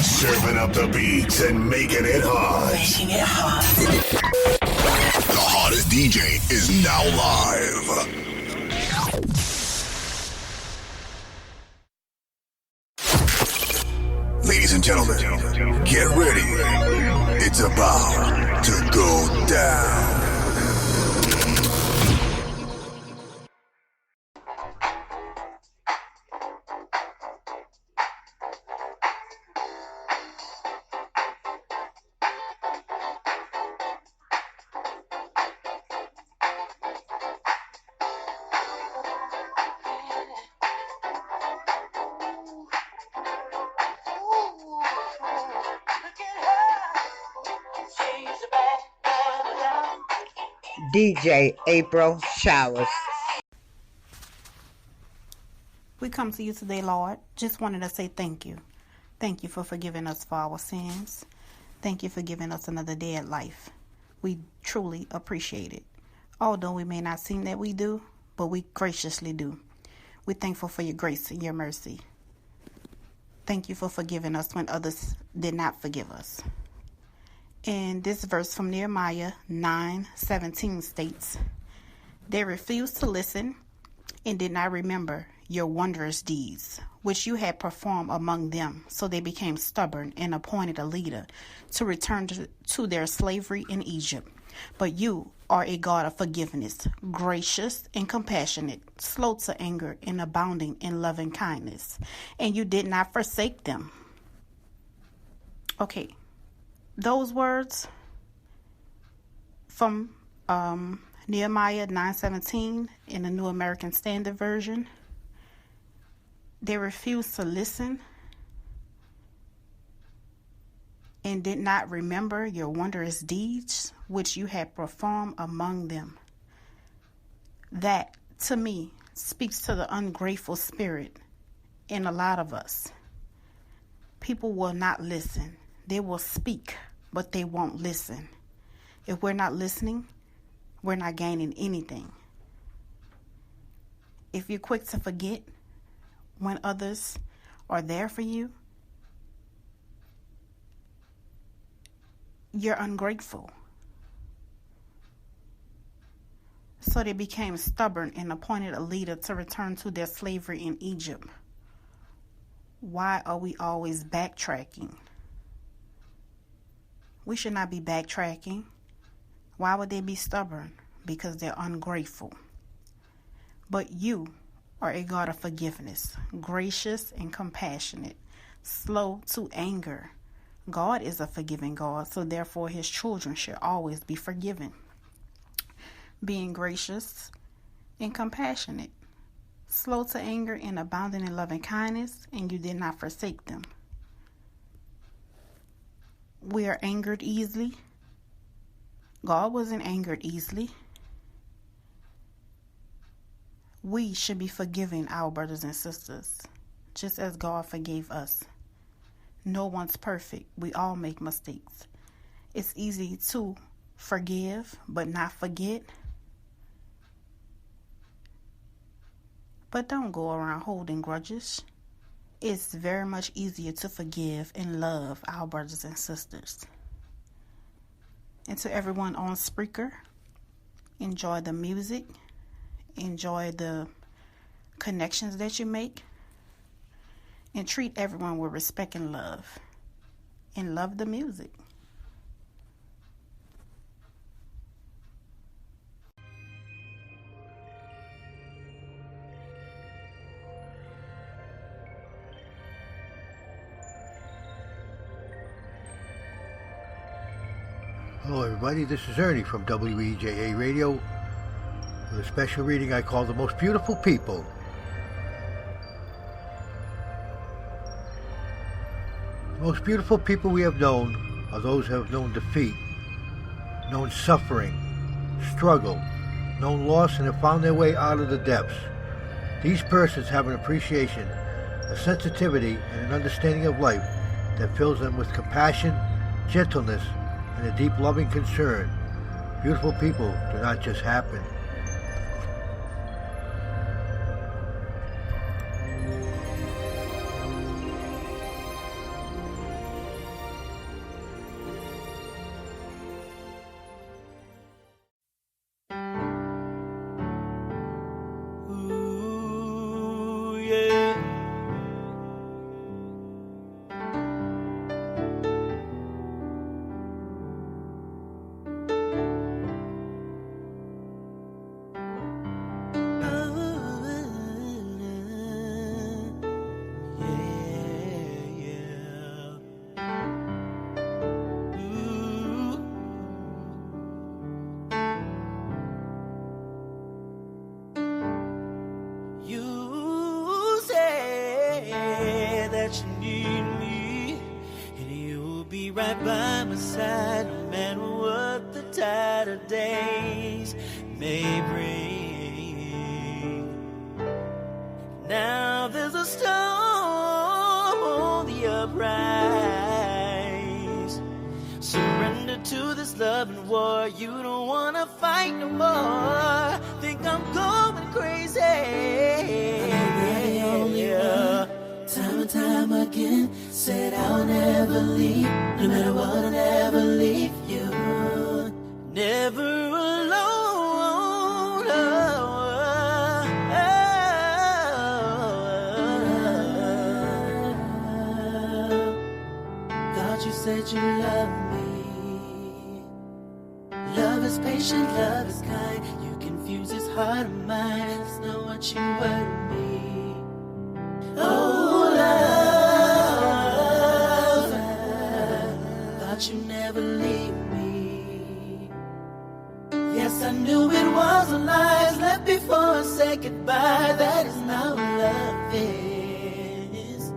Serving up the beats and making it hot. Making it hot. The hottest DJ is now live. Ladies and gentlemen, get ready. It's about to go down. DJ April Showers. We come to you today, Lord. Just wanted to say thank you. Thank you for forgiving us for our sins. Thank you for giving us another day at life. We truly appreciate it. Although we may not seem that we do, but we graciously do. We're thankful for your grace and your mercy. Thank you for forgiving us when others did not forgive us. And this verse from Nehemiah 9:17 states, "They refused to listen and did not remember your wondrous deeds, which you had performed among them. So they became stubborn and appointed a leader to return to their slavery in Egypt. But you are a God of forgiveness, gracious and compassionate, slow to anger and abounding in loving kindness. And you did not forsake them." Okay. Those words from Nehemiah 9:17 in the New American Standard Version, they refused to listen and did not remember your wondrous deeds which you had performed among them. That, to me, speaks to the ungrateful spirit in a lot of us. People will not listen. They will speak, but they won't listen. If we're not listening, we're not gaining anything. If you're quick to forget when others are there for you, you're ungrateful. So they became stubborn and appointed a leader to return to their slavery in Egypt. Why are we always backtracking? We should not be backtracking. Why would they be stubborn? Because they're ungrateful. But you are a God of forgiveness, gracious and compassionate, slow to anger. God is a forgiving God, so therefore his children should always be forgiven. Being gracious and compassionate, slow to anger and abounding in loving kindness, and you did not forsake them. We are angered easily. God wasn't angered easily. We should be forgiving our brothers and sisters, just as God forgave us. No one's perfect. We all make mistakes. It's easy to forgive, but not forget. But don't go around holding grudges. It's very much easier to forgive and love our brothers and sisters. And to everyone on Spreaker, enjoy the music, enjoy the connections that you make, and treat everyone with respect and love. And love the music. Hello everybody, this is Ernie from WEJA Radio with a special reading I call The Most Beautiful People. The most beautiful people we have known are those who have known defeat, known suffering, struggle, known loss, and have found their way out of the depths. These persons have an appreciation, a sensitivity, and an understanding of life that fills them with compassion, gentleness, and a deep loving concern. Beautiful people do not just happen. that you need me, and you'll be right by my side no matter what the tide of days may bring. Now there's a storm on the uprise. Surrender to this loving war. You don't wanna fight no more. Think I'm going crazy. I'm the only one. Time and time again, said I'll never leave. No matter what, I'll never leave you. Never alone. Oh, thought you said you loved me. Love is patient, love is kind. You confuse this heart of mine. It's not what you were to me. Oh, love, thought you never leave me. Yes, I knew it was a lie. Left before I said goodbye. That is not what love is.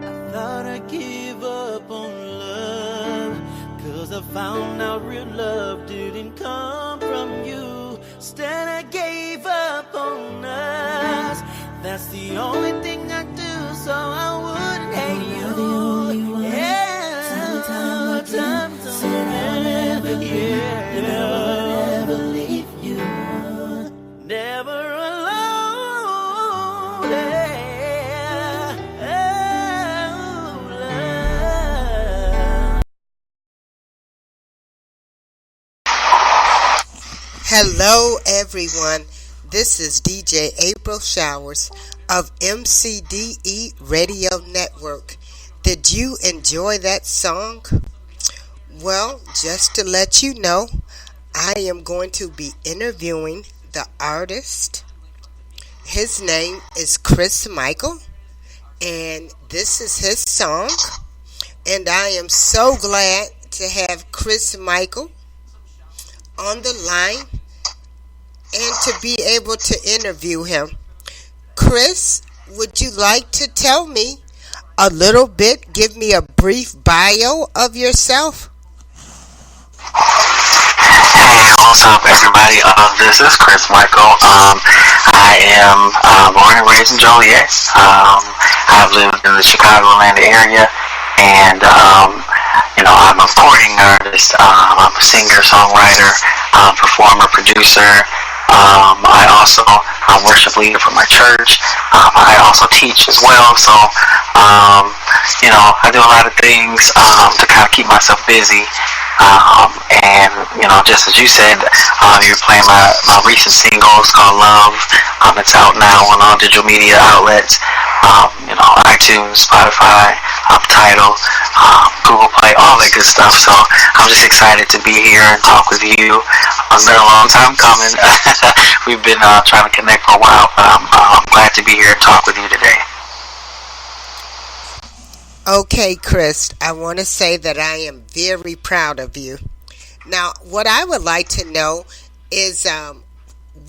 I thought I'd give up on love, 'cause I found out real love didn't come from you. Instead I gave up on us. That's the only thing I do, so I wouldn't hate you. You're the only one. Yeah. Time and time again, said I'll never leave. Never leave you. Never alone. Yeah. Oh, love. Hello, everyone. This is DJ April Showers of MCDE Radio Network. Did you enjoy that song? Well, just to let you know, I am going to be interviewing the artist. His name is Chris Michael, and this is his song. And I am so glad to have Chris Michael on the line and to be able to interview him. Chris, would you like to tell me a little bit, give me a brief bio of yourself? Hey, what's up, everybody? This is Chris Michael. I am born and raised in Joliet. I've lived in the Chicagoland area, and I'm a recording artist. I'm a singer, songwriter, performer, producer. I'm worship leader for my church. I also teach as well. So, I do a lot of things to kind of keep myself busy. Just as you said, you're playing my recent single. It's called Love. It's out now on all digital media outlets. iTunes, Spotify, Tidal, Google Play, all that good stuff. So I'm just excited to be here and talk with you. It's been a long time coming. We've been trying to connect for a while, but I'm glad to be here and talk with you today. Okay, Chris, I want to say that I am very proud of you. Now, what I would like to know is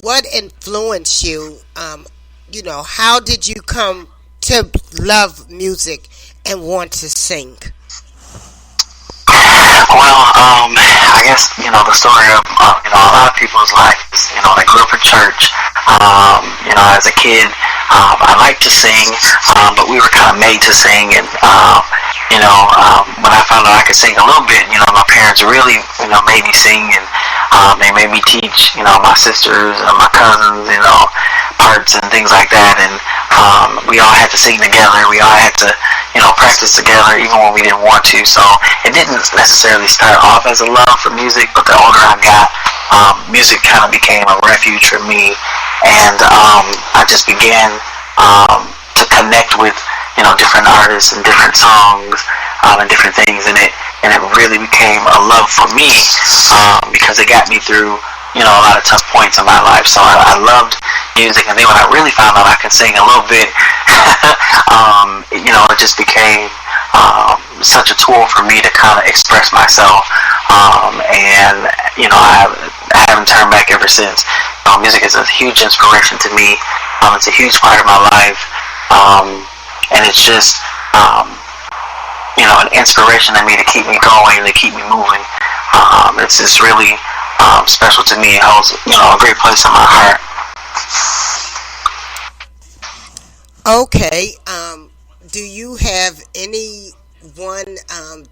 what influenced you? How did you come to love music and want to sing? Well, I guess, the story of, a lot of people's life is, they grew up in church. As a kid, I liked to sing, but we were kind of made to sing. And, when I found out I could sing a little bit, my parents really, made me sing, and they made me teach, my sisters and my cousins, parts and things like that. And we all had to sing together. We all had to, practice together, even when we didn't want to. So it didn't necessarily start off as a love for music, but the older I got, music kind of became a refuge for me. And I just began to connect with, different artists and different songs and different things, and it really became a love for me because it got me through, a lot of tough points in my life. So I loved music, and then when I really found out I could sing a little bit, it just became such a tool for me to kind of express myself, and I haven't turned back ever since. Music is a huge inspiration to me. It's a huge part of my life. and it's just an inspiration to me to keep me going, to keep me moving. It's really special to me. It holds a great place in my heart. Okay. Do you have anyone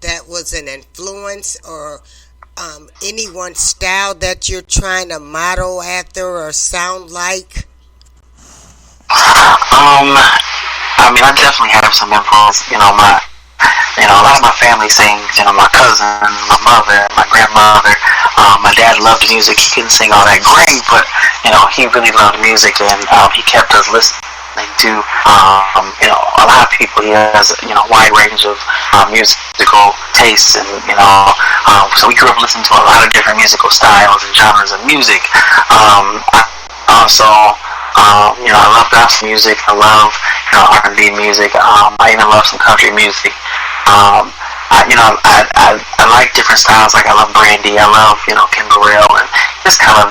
that was an influence, or any style that you're trying to model after or sound like? I definitely have some influence. A lot of my family sings. My cousin, my mother, my grandmother. My dad loved music. He couldn't sing all that great, but he really loved music, and he kept us listening to a lot of people. He has a wide range of musical tastes, and so we grew up listening to a lot of different musical styles and genres of music. I also I love gospel music. I love R&B music. I even love some country music. I like different styles. Like I love Brandy. I love Kim Burrell, and just kind of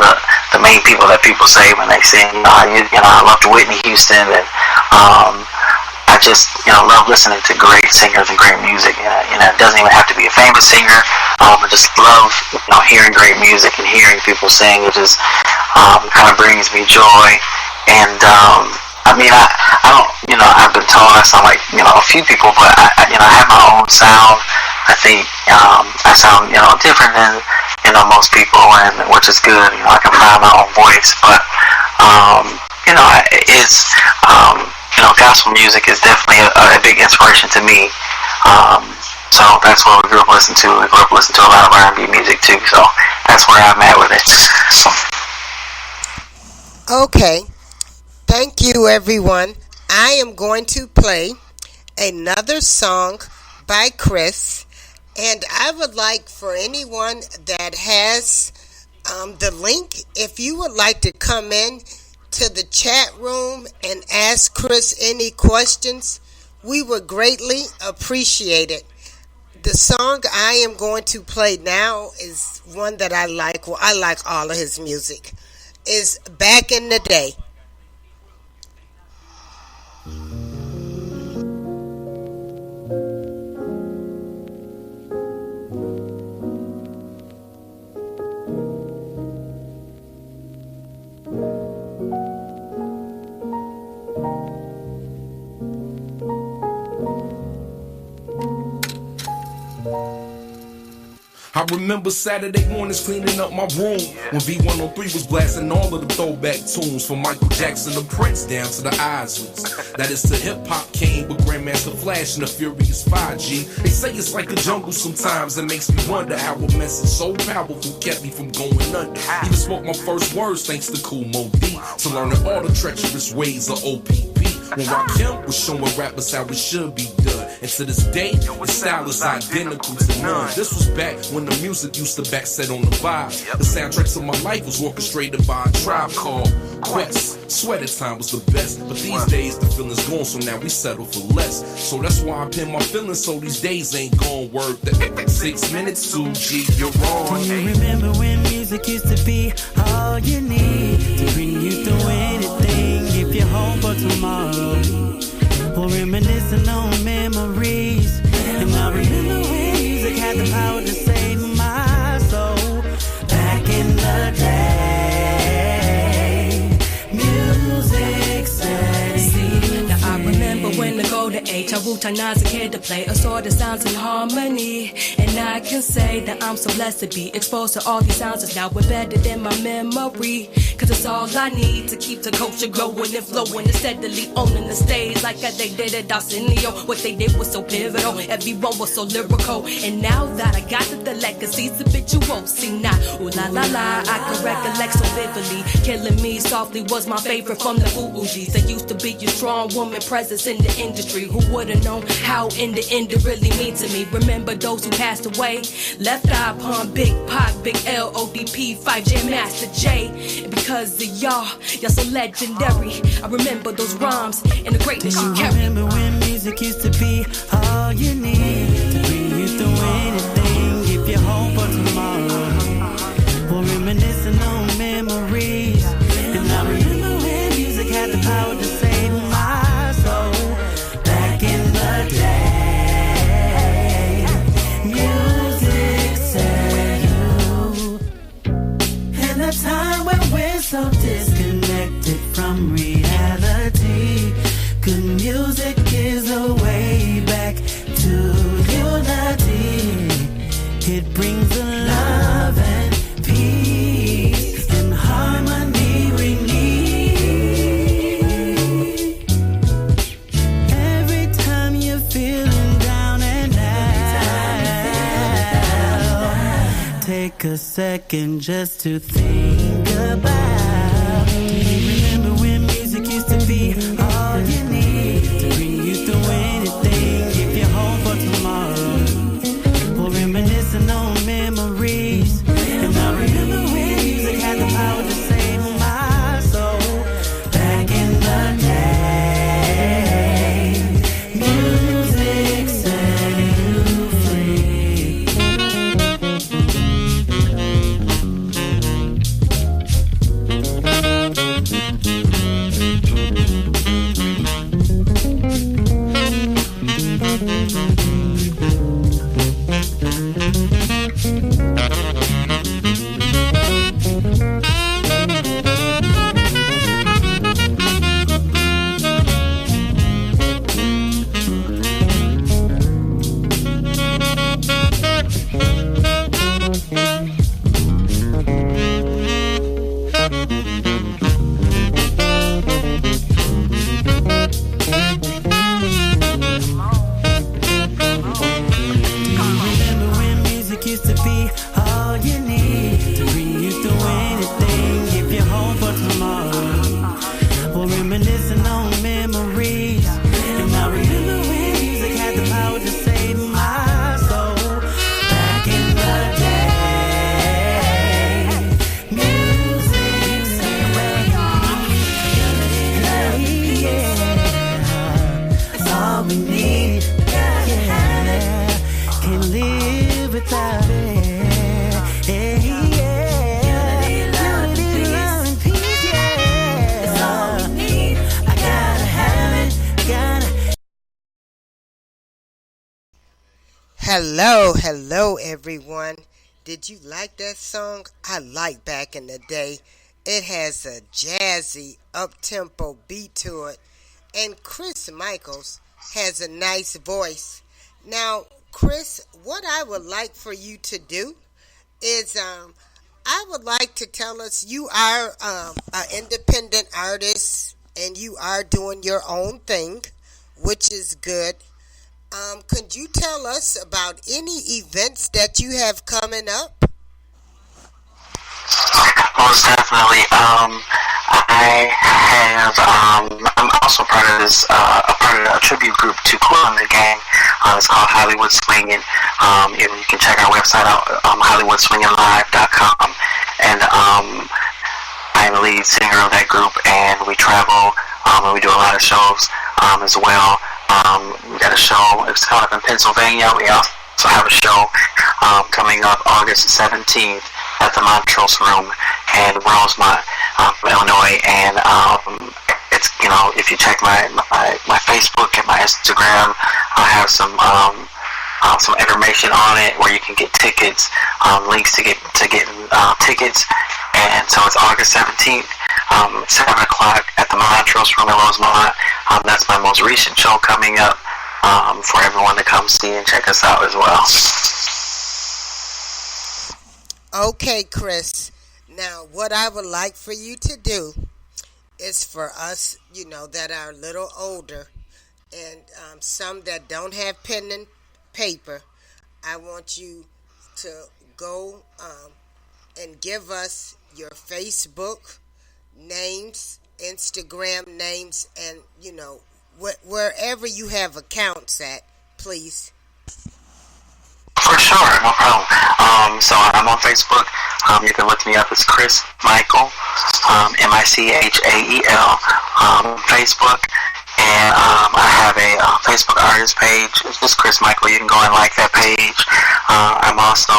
the main people that people say when they sing. I love Whitney Houston, and I just love listening to great singers and great music. It doesn't even have to be a famous singer. I just love hearing great music and hearing people sing. It just kind of brings me joy. And I don't, I've been told I sound like a few people, but I have my own sound. I think I sound different than most people, and which is good. I can find my own voice, but it's gospel music is definitely a big inspiration to me. So that's what we grew up listening to. We grew up listening to a lot of R&B music too. So that's where I'm at with it. Okay. Thank you, everyone. I am going to play another song by Chris, and I would like for anyone that has the link, if you would like to come in to the chat room and ask Chris any questions, we would greatly appreciate it. The song I am going to play now is one that I like. Well, I like all of his music. Is Back in the Day. I remember Saturday mornings cleaning up my room when V103 was blasting all of the throwback tunes from Michael Jackson to Prince down to the Isleys. That is to hip-hop came with Grandmaster Flash and the Furious 5G. They say it's like the jungle sometimes. It makes me wonder how a message so powerful kept me from going under. Even spoke my first words thanks to Cool Mo D, to learning all the treacherous ways of OPP. When Rakim was showing rappers how it should be done. And to this day, the style is identical to none. This was back when the music used to backset on the vibe. The soundtrack to my life was orchestrated by a tribe called Quest. Swear that time was the best, but these days the feeling's gone, so now we settle for less. So that's why I pin my feelings, so these days ain't gone work. The 6 minutes, 2G, you're wrong. Do you remember when music used to be all you need to bring you through anything if you're home for tomorrow? Or reminiscing on memories. And I remember when music had the power to save my soul. Back in the day, music said. See, now I remember when the golden age, I Wu-Tang Nines a kid to play, assorted sounds in harmony. And I can say that I'm so blessed to be exposed to all these sounds that's now embedded in my memory. Cause it's all I need to keep the culture growing and flowing and steadily owning the stage like they did at Arsenio. What they did was so pivotal, everyone was so lyrical. And now that I got the legacies habitual, see now, ooh la la la, I can recollect so vividly. Killing Me Softly was my favorite from the Fugees. There used to be a strong woman presence in the industry. Who would've known how in the end it really means to me? Remember those who passed away? Left Eye, Pun, Big Pac, Big L, ODP, 5J, Master J. And because of y'all so legendary. I remember those rhymes and the greatness you carry. I remember when music used to be all you need to bring you through anything if you're home for tomorrow. Or reminiscing on memories. And I remember when music had the power to save my soul. Back take a second just to think about. Do you remember when music used to be all you need to bring you through anything? If you're home for tomorrow, or reminiscing on memories. And I remember when music had the power to save my soul. Back in the day, music set you free. Used to be all you need to bring you through anything. If you're home for tomorrow, or reminiscing on memories. And I remember when music had the power to save my soul. Back in the day, music saved that's all we need. Can't live without it. Unity, love, and peace, yeah. It's all we need. I gotta have it, Hello, everyone. Did you like that song? I like Back in the Day. It has a jazzy, up-tempo beat to it. And Chris Michaels has a nice voice. Now, Chris, what I would like for you to do is I would like to tell us you are an independent artist and you are doing your own thing, which is good. Could you tell us about any events that you have coming up? Most definitely. I have. I'm also part of this. A part of a tribute group to Cool in the Gang. It's called Hollywood Swinging. You can check our website out, HollywoodSwingingLive.com. And I'm the lead singer of that group, and we travel and we do a lot of shows as well. We got a show. It's coming up in Pennsylvania. We also have a show coming up August 17th at the Montrose Room in Rosemont, Illinois. And it's, if you check my Facebook and my Instagram, I have some information on it where you can get tickets, links to get tickets. And so it's August 17th, 7 o'clock at the Montrose Room in Rosemont. That's my most recent show coming up for everyone to come see and check us out as well. Okay, Chris. Now, what I would like for you to do is for us, that are a little older and some that don't have pen and paper, I want you to go and give us your Facebook names, Instagram names, and, wherever you have accounts at, please. For sure, no problem. So I'm on Facebook. You can look me up as Chris Michael, Michael, Facebook. And I have a Facebook artist page. It's just Chris Michael. You can go and like that page. I'm also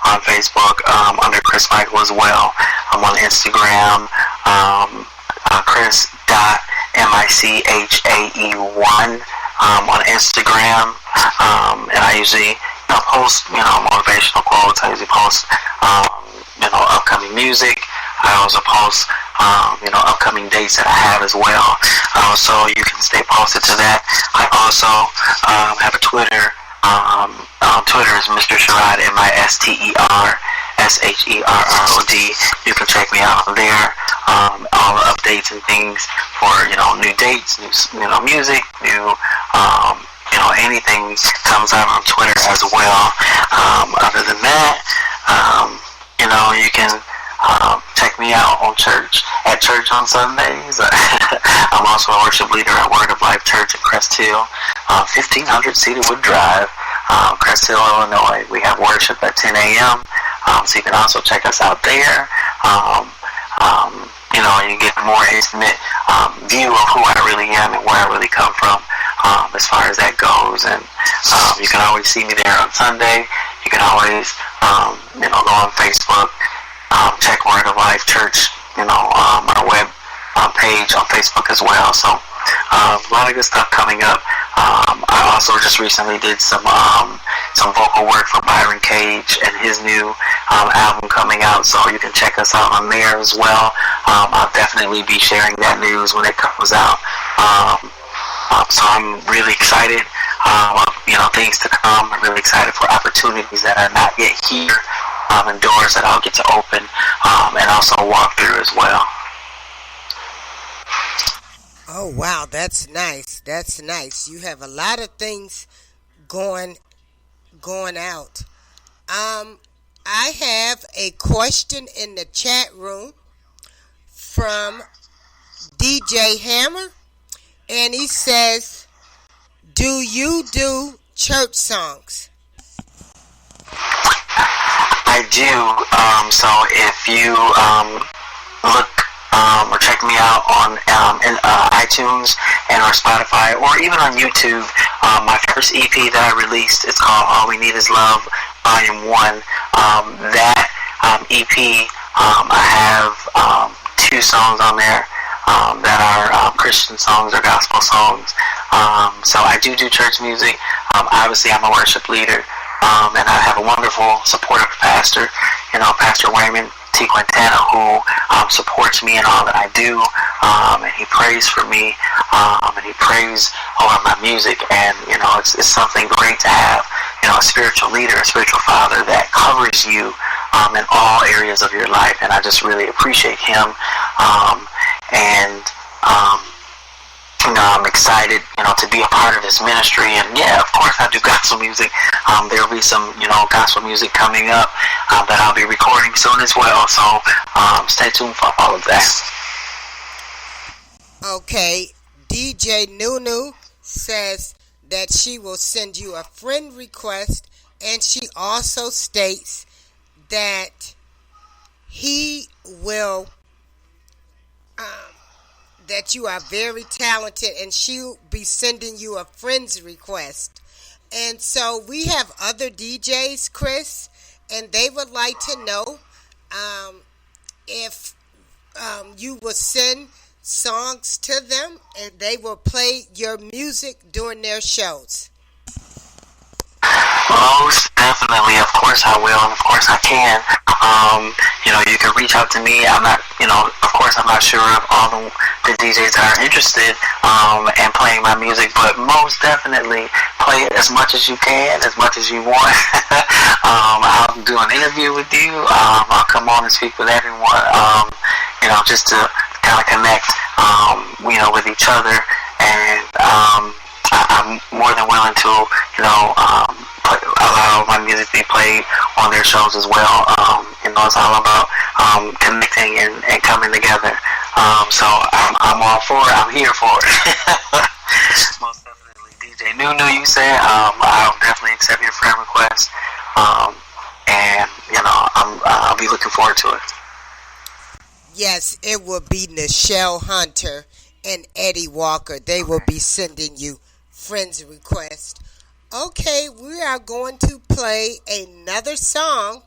on Facebook under Chris Michael as well. I'm on Instagram, Chris.Michae1 on Instagram. And I usually post, motivational quotes. I usually post, upcoming music. I also post, upcoming dates that I have as well. So you can stay posted to that. I also have a Twitter. Twitter is Mr. Sherrod, MISTERSHERROD. You can check me out on there. All the updates and things for, new dates, new, music, new, anything comes out on Twitter as well. Other than that, You can check me out at church on Sundays. I'm also a worship leader at Word of Life Church in Crest Hill, 1500 Cedarwood Drive, Crest Hill, Illinois. We have worship at 10 a.m., so you can also check us out there. You get a more intimate view of who I really am and where I really come from, as far as that goes. And you can always see me there on Sunday. You can always, go on Facebook, check Word of Life Church, our web page on Facebook as well. So a lot of good stuff coming up. I also just recently did some vocal work for Byron Cage and his new album coming out, so you can check us out on there as well. I'll definitely be sharing that news when it comes out. So I'm really excited, things to come. I'm really excited for opportunities that are not yet here, and doors that I'll get to open, and also walk through as well. Oh wow, that's nice. That's nice. You have a lot of things going out. I have a question in the chat room from DJ Hammer, and he says, "Do you do church songs?" I do. So if you look or check me out on iTunes and or Spotify or even on YouTube, my first EP that I released, it's called All We Need Is Love Volume 1. That EP, I have 2 songs on there that are Christian songs or gospel songs. So I do church music. Obviously, I'm a worship leader, and I have a wonderful, supportive pastor, Pastor Wayman T. Quintana, who supports me in all that I do, and he prays for me, and he prays over my music, and it's something great to have a spiritual leader, a spiritual father that covers you in all areas of your life, and I just really appreciate him, and I'm excited, to be a part of this ministry. And yeah, of course I do gospel music. There'll be some, gospel music coming up that I'll be recording soon as well. So stay tuned for all of that. Okay, DJ Nunu says that she will send you a friend request, and she also states that he will that you are very talented, and she'll be sending you a friend's request. And so we have other DJs, Chris, and they would like to know if you will send songs to them and they will play your music during their shows. Most definitely, of course I will, and of course I can. You can reach out to me. I'm not, of course I'm not sure of all the DJs that are interested in playing my music, but most definitely play it as much as you can, as much as you want. I'll do an interview with you. I'll come on and speak with everyone, just to kind of connect, with each other, and I'm more than willing to, allow my music to be played on their shows as well. It's all about connecting and coming together. So I'm all for it. I'm here for it. Most definitely. DJ Nunu, you said, I'll definitely accept your friend request. And I'll be looking forward to it. Yes, it will be Nichelle Hunter and Eddie Walker. They will be sending you friends request. Okay, we are going to play another song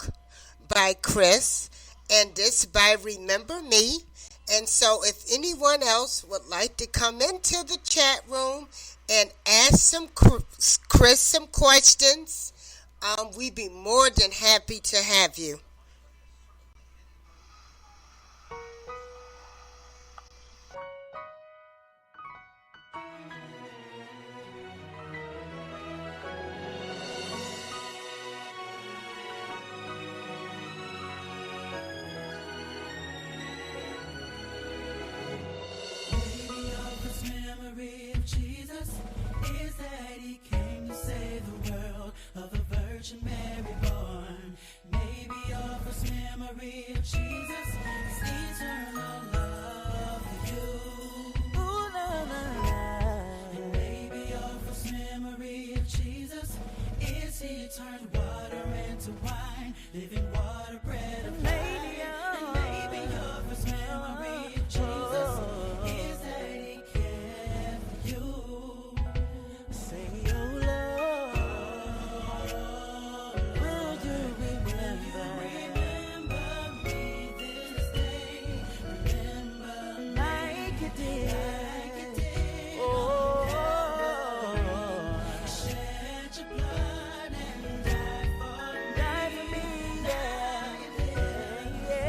by Chris, and this by Remember Me. And so if anyone else would like to come into the chat room and ask Chris some questions, we'd be more than happy to have you. Of a Virgin Mary born, maybe all turned water into wine, living water, bread of life. And maybe your first memory of Jesus is that he cared for you. Say, oh Lord, will you remember me this day? Remember like you did. Oh, shed your blood and die for me, yeah.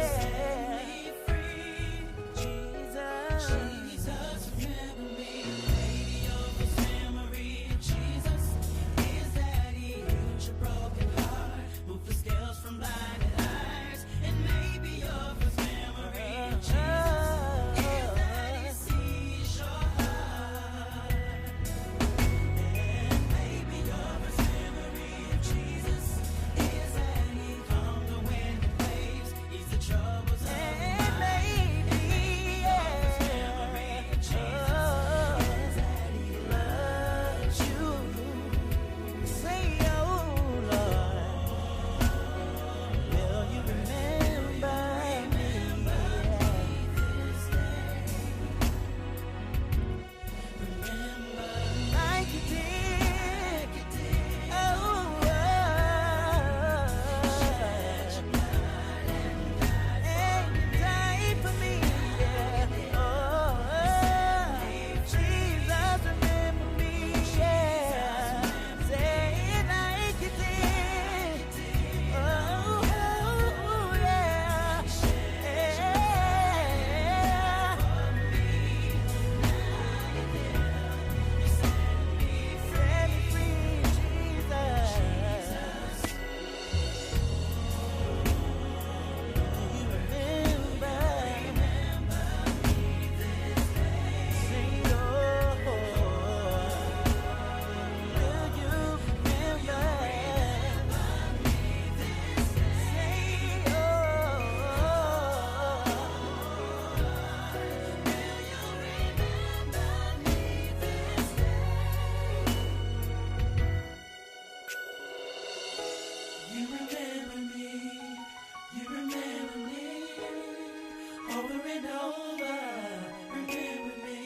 Set me free, Jesus. Jesus, remember me. Maybe your first memory of Jesus is that he healed your broken heart, moved the scales from blinded eyes. And maybe your first memory of Jesus is that he sees your heart. And maybe your first memory of Jesus is that he calmed the wind and waves, eased the troubles of life. And maybe your first memory of Jesus is that he loves you. Say, oh Lord, will you remember me this day? Remember like you did. Oh, shed your blood and died for me, yeah. Oh, Jesus, remember me, yeah. Say it like you did. Oh, yeah. Set me free, Jesus. You remember me this day. Say, oh, will you remember me this day? Say, oh, will you remember me this day? You remember me, you remember me, over and over. Remember me,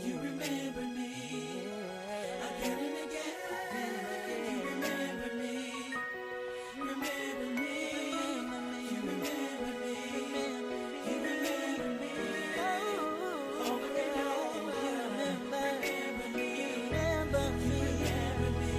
you remember me, again and again. You remember me, remember me, you remember me, you remember me, over and over. Remember me, remember me, remember me.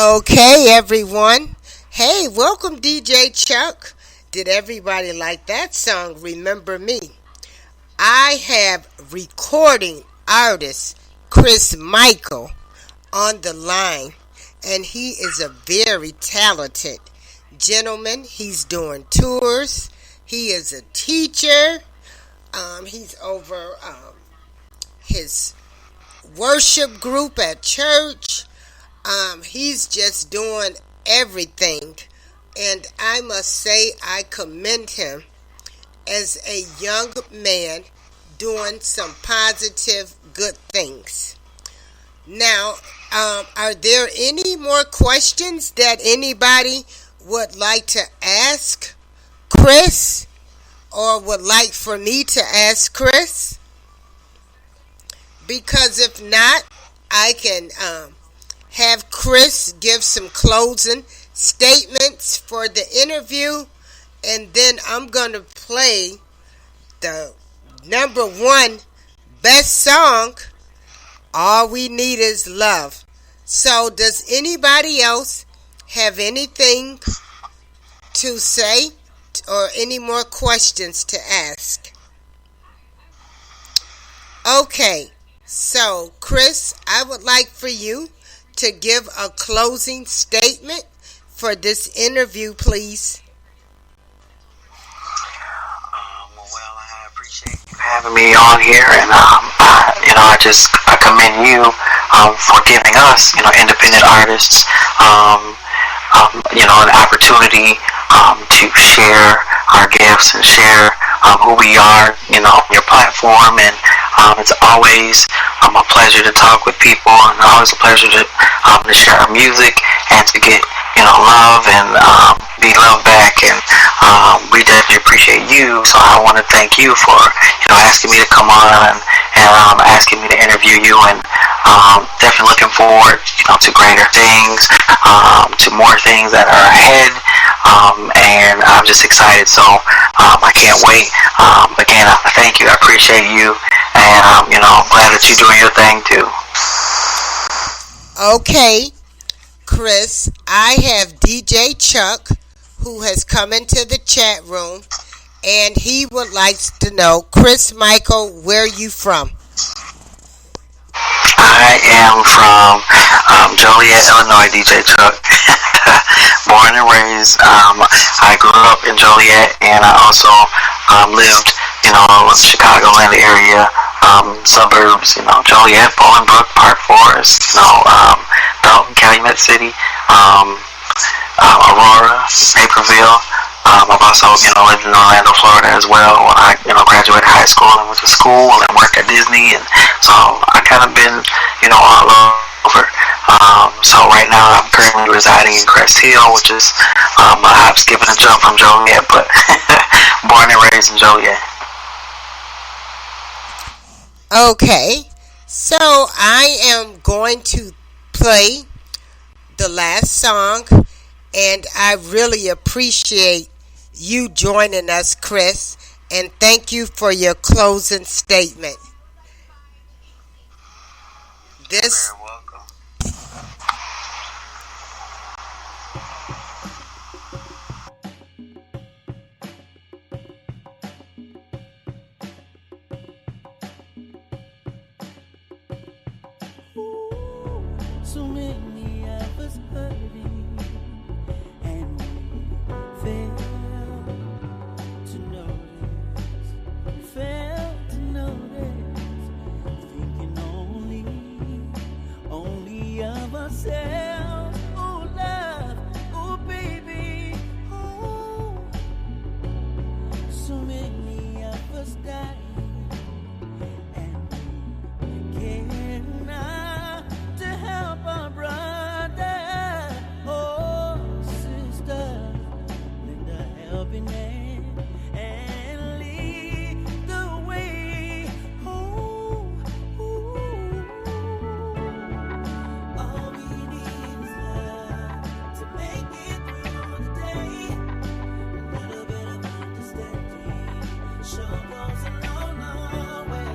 Okay, everyone. Hey, welcome, DJ Chuck. Did everybody like that song, Remember Me? I have recording artist Chris Michael on the line, and he is a very talented gentleman. He's doing tours. He is a teacher. He's over his worship group at church. He's just doing everything. And I must say, I commend him as a young man doing some positive, good things. Now, are there any more questions that anybody would like to ask Chris or would like for me to ask Chris? Because if not, I can have Chris give some closing statements for the interview, and then I'm going to play the number one best song, All We Need Is Love. So does anybody else have anything to say or any more questions to ask? Okay, so Chris, I would like for you to give a closing statement for this interview, please. Well, I appreciate you having me on here, and I commend you for giving us, independent artists, an opportunity to share our gifts and share who we are, on your platform. And it's always a pleasure to talk with people, and always a pleasure to share our music and to get love and be loved back. And we definitely appreciate you. So I want to thank you for asking me to come on and asking me to interview you, and definitely looking forward to greater things, to more things that are ahead. And I'm just excited, so I can't wait. Again, I thank you. I appreciate you, and I'm glad that you're doing your thing too. Okay, Chris, I have DJ Chuck, who has come into the chat room, and he would like to know, Chris Michael, where you from? I am from Joliet, Illinois, DJ Chuck. Born and raised. I grew up in Joliet, and I also lived, in the Chicagoland area, suburbs, Joliet, Bolingbrook, Park Forest, Dalton, Calumet City, Aurora, Naperville. I've also, lived in Orlando, Florida as well when I, graduated high school and went to school and worked at Disney. And so I kind of been, all over. So right now I'm currently residing in Crest Hill, which is a hop, skip, and a jump from Joliet, but born and raised in Joliet. Okay, so I am going to play the last song, and I really appreciate you joining us, Chris, and thank you for your closing statement. This You're welcome. So many of us hurting, and we fail to notice, thinking only of ourselves. Oh love, oh baby, oh, so many of us dying, and we cannot to help our brother, oh sister, lend a helping hand and lead the way. Oh, ooh. All we need is love to make it through the day. A little bit of understanding sure goes a long, long way.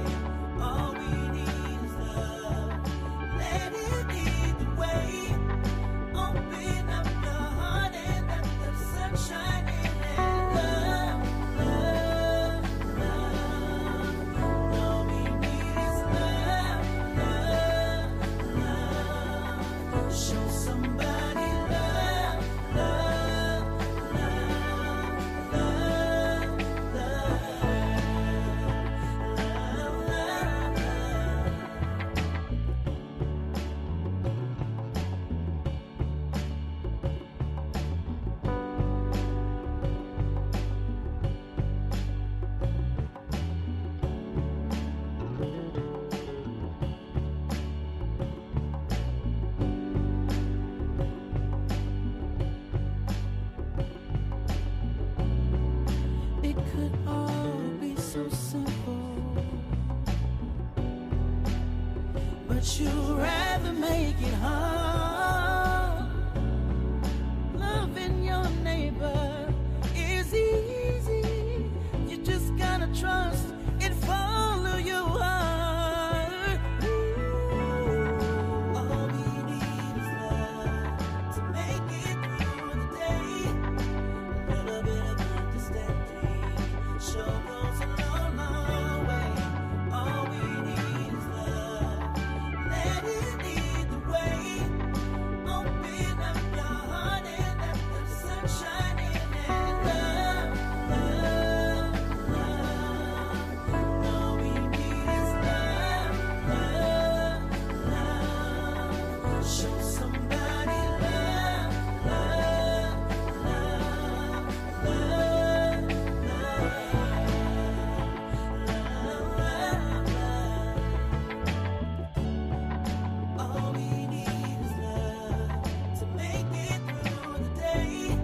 All we need is love. Let it lead the way. Open up your heart and let the sun shine in and love. it could all be so simple, but you'd rather make it hard. Loving your neighbor is easy. You just gotta trust and follow your heart. All we need is love to make it through the day. A little bit of understanding sure goes a long, long way. All we need is love. Let it lead the way. Open up your heart and let the sunshine in and love, love, love. All we need is love, love, love. Show somebody love, love, love, love, love. All we need is love to make it through the day.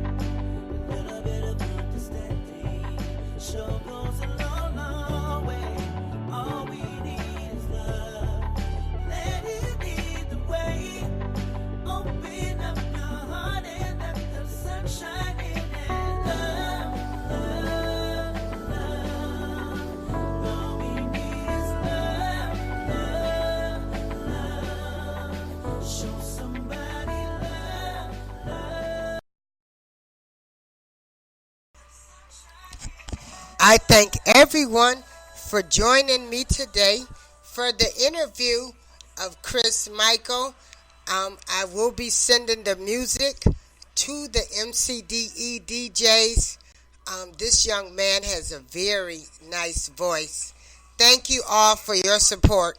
A little bit of understanding sure goes a long, long way. All we need is love. Let it lead the way. Open up your heart and let the sunshine in and love, love, love. All we need is love, love, love. Show somebody love, love. I thank everyone for joining me today for the interview of Chris Michael. I will be sending the music to the MCDE DJs. This young man has a very nice voice. Thank you all for your support.